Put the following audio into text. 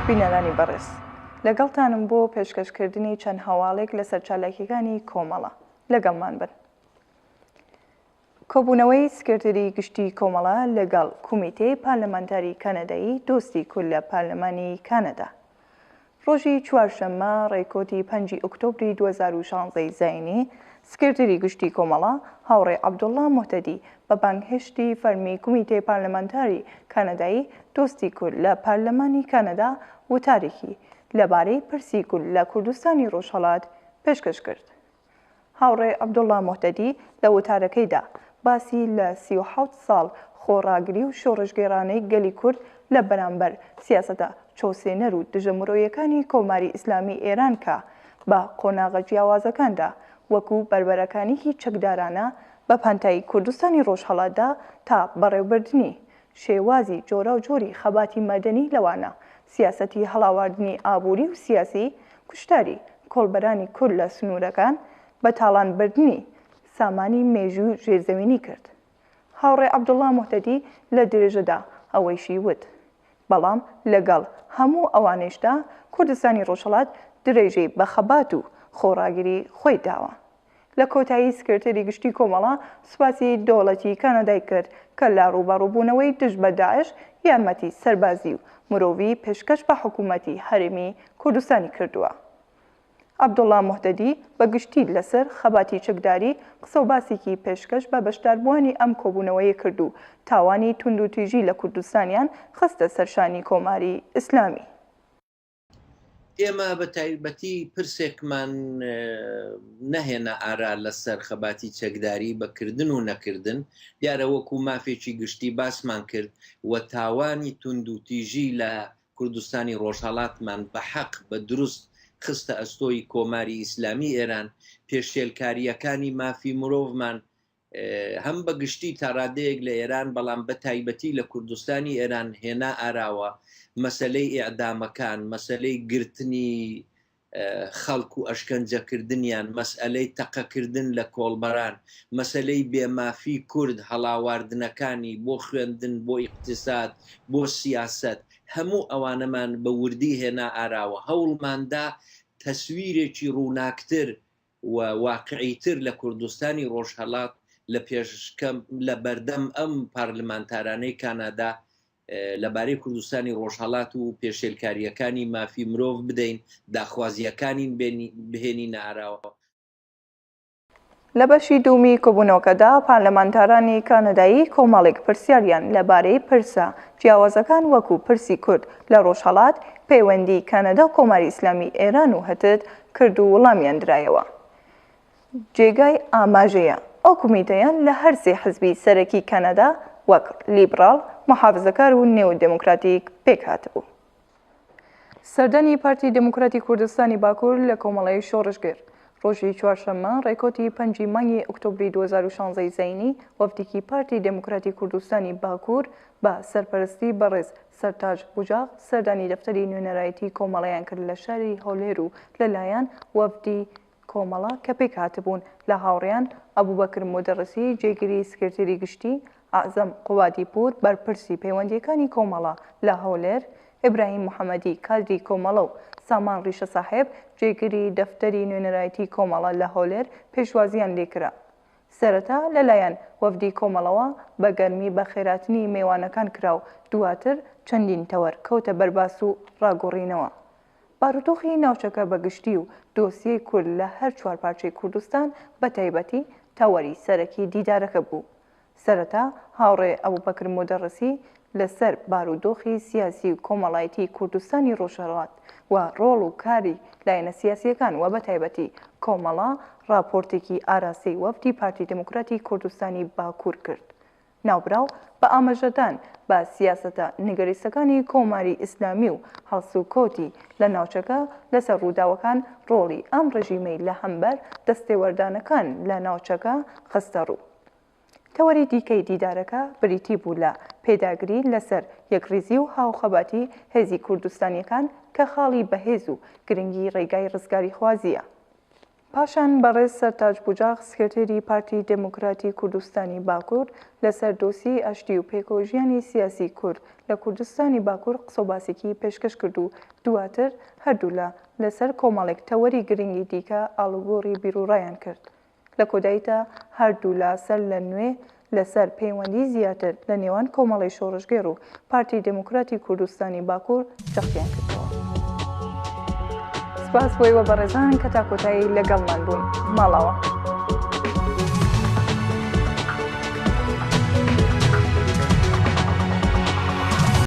بینەرانی بەڕێز لەگەڵتانم بۆ پێشکەشکردنی چەند هەواڵێک لەسەر چالاکیەکانی کۆمەڵە لەگەڵمان بن. کۆبوونەوەی سکرتەری گشتی کۆمەڵە لەگەڵ کومیتەی پارلەمانتاری کەنەدایی دۆستی کورد لە پارلەمانی کانەدا. ڕۆژی چوارشەممە ڕێکۆتی 5 ئۆکتۆبری 2016 زاینی سکرتەری گشتی کۆمەڵە هاوڕێ عەبدوڵڵا موحتەدی بە بانگهێشتی فەرمی کومیتەی پارلەمانتاری کانەدایی دۆستی کورد لە پارلەمانی کانەدا وتارێکی لەبارەی پرسی کورد لە کوردستانی ڕۆژهەڵات پێشکەش کرد. هاوڕێ عەبدوڵڵا موحتەدی لە وتارەکەیدا باسی لە 37 ساڵ خۆڕاگری و شۆڕشگێڕانەی گەلی کورد لە بەرامبەر سیاسەتە چۆسێنەر و دژەمرۆیەکانی کۆماری ئیسلامی ئێران کە بە قۆناغە جیاوازەکاندا وەکو بربەرەکانی چەکدارانە بە پانتایی کوردستانی ڕۆژهەڵاتدا تا بەڕێوەبردننی شێوازی جۆرە و جۆری خەباتی مەدەنی لەوانە سیاسەتی هەڵاواردنی ئابووری و سیاسی کوشتاری کۆڵبەرانی کورد لە سنوورەکان بە تاڵانبردنی سامانی مێژوو ژێرزەمینی کرد. هاوڕێ عەبدوڵڵا موحتەدی لە درێژەدا ئەوەیشی وت بەڵام لەگەڵ هەموو ئەوانەشدا کوردستانی ڕۆژهەڵات درێژەی بە خەبات و خۆڕاگری خۆی داوە. لە کۆتایی سکرتەری گشتی کۆمەڵە سوپاسی دەوڵەتی کانەدای کرد کە لە ڕووبەڕووبوونەوەی دژ بە داعش یارمەتی سەربازی و مرۆڤی پێشکەش بە حکوومەتی هەرێمی کوردستانی کردووە. عەبدوڵڵا موحتەدی بە گشتی لەسەر خەباتی چەکداری قسە و باسێکی پێشکەش بە بەشداربووانی ئەم کۆبوونەوەیە کرد و تاوانی توند و تیژی لە کوردستانیان خستە سەرشانی کۆماری ئیسلامی. ئێمە بە تایبەتی پرسێکمان نەهێنا ئارا لەسەر خەباتی چەکداری بەکردن و نەکردن دیارە وەکو مافێکی گشتی باسمان کرد و تاوانی توند و تیژی لە کوردستانی ڕۆژهەڵاتمان بە حەق بە دروست خستە ئەستۆی کۆماری ئیسلامی ئێران پێشێلکاریەکانی مافی مرۆڤمان هەم بە گشتی تا ڕادەیەک لە ئێران بەڵام بە تایبەتی لە کوردستانی ئێران هێنا ئاراوە مەسەلەی ئیعدامەکان مەسەلەی گرتنی خەڵک و ئەشکەنجەکردنیان مەسئلەی تەقەکردن لە کۆڵبەران مەسەلەی بێمافی کورد هەڵاواردنەکانی بۆ خوێندن بۆ ئیقتیساد بۆ سیاست هەموو ئەوانەمان بە وردی هێنا ئاراوە هەوڵماندا تەسویرێکی ڕووناکتر و واقعیتر لە کوردستانی ڕۆژهەڵات لە پێشکەم لە بەردەم ئەم پارلمانتارانەی کانادا لەبارەی کوردستانی ڕۆژهەڵات و پێشێلکاریەکانی مافی مرۆڤ بدەین داخوازیەکانی بهێنینە ئاراوە. لە بەشی دوومی کۆبوونەوەکەدا پارلەمانتارانی کانەدایی کۆمەڵێک پرسیاریان لەبارەی پرسە جیاوازەکان وەکو پرسی کورد لە ڕۆژهەڵات پەیوەندی کانەدا و کۆماری ئیسلامی ئێران و هەتت کرد و وەڵامیان درایەوە. جێگای ئاماژەیە ئەو کومیتەیان لە هەر سێ حزبی سەرەکی کانەدا وەک لیبرال محافزەکار و نێو دموکراتیک پێک هاتبوو. سەردانی پارتی دموکراتی کوردستانی باکوور لە کۆمەڵەی شۆڕشگەر ڕۆژی چوارشەممە ڕێکۆتی 5 مانگی ئۆکتۆبری 2016 زاینی وەفدێکی پارتی دموکراتی کوردستانی باکوور بە سەرپەرستی بەڕێز سەرتاج بوجاق سەردانی دەفتەری نوێنەرایەتی کۆمەڵەیان کرد لە شاری هەولێر و لەلایەن وەفدی کۆمەڵە کە پێک هاتبوون لە هاوڕێیان ئەبوبەکر مودەڕسی جێگیری سکرتێری گشتی ئەعزەم قوادی پور بەرپرسی پەیوەندیەکانی کۆمەڵە لە هەولێر ئیبراهیم محەممەدی کادری کۆمەڵە و سامان ڕیشە ساحێب جێگیری دەفتەری نوێنەرایەتی کۆمەڵە لە هەولێر پێشوازیان لێکرا. سەرەتا لەلایەن وەفدی کۆمەڵەوە بە گەرمی بە خێراتنی میوانەکان کرا و دواتر چەندین تەوەر کەوتە بەرباس و ڕاگۆڕینەوە. بارودۆخی ناوچەکە بەگشتی و دۆسیەی کورد لە هەر چوار پارچەی کوردستان بە تایبەتی تاوەری سەرەکی دیدارەکە بوو. سەرەتا هاوڕێ ئەبوبەکر مودەڕسی لەسەر بارودۆخی سیاسی و کۆمەڵایەتی کوردستانی ڕۆژهەڵات و ڕۆڵ و کاری لایەنە سیاسیەکان و بە تایبەتی کۆمەڵە راپۆرتێکی ئاراسی وەفدی پارتی دموکراتی کوردستانی باکوور کرد. ناوبراو بە ئاماژەدان بە سیاسەتە نیگەریستەکانی کۆماری ئیسلامی و هەڵسوکۆتی لە ناوچەکە لەسەر ڕووداوەکان ڕۆڵی ئەم ڕژیمەی لە هەمبەر دەستێوەردانەکان لە ناوچەکە خستە ڕوو. تەوەری دیکەی دیدارەکە بریتی بوو لە پێداگری لەسەر یەکریزی و هاوخەباتی هێزی کوردستانیەکان کە خاڵی بەهێز و گرنگی ڕێگای ڕزگاری خوازیە. پاشان بەڕێز سەرتاج بوجاق سکرتێری پارتی دموکراتی کوردستانی باکوور لەسەر دۆسی ئاشتی و پێکۆژیانی سیاسی کورد لە کوردستانی باکوور قسەباسێکی پێشکەش کرد و دواتر هەردوو لەسەر کۆمەڵێک تەوەری گرنگی دیکە ئاڵوگۆڕی بیرروڕایان کرد. لە کۆداییدا هەردوو سەر لە نوێ لەسەر پەیوەندی زیاتر لە نێوان کۆمەڵی شۆڕژگەر و پارتی دموکراتی کوردستانی باکوور چەختیان کردەوە. سپاس بۆیەوە بەڕێزان کە تا کۆتایی لەگەڵمان بوون. ماڵەوە.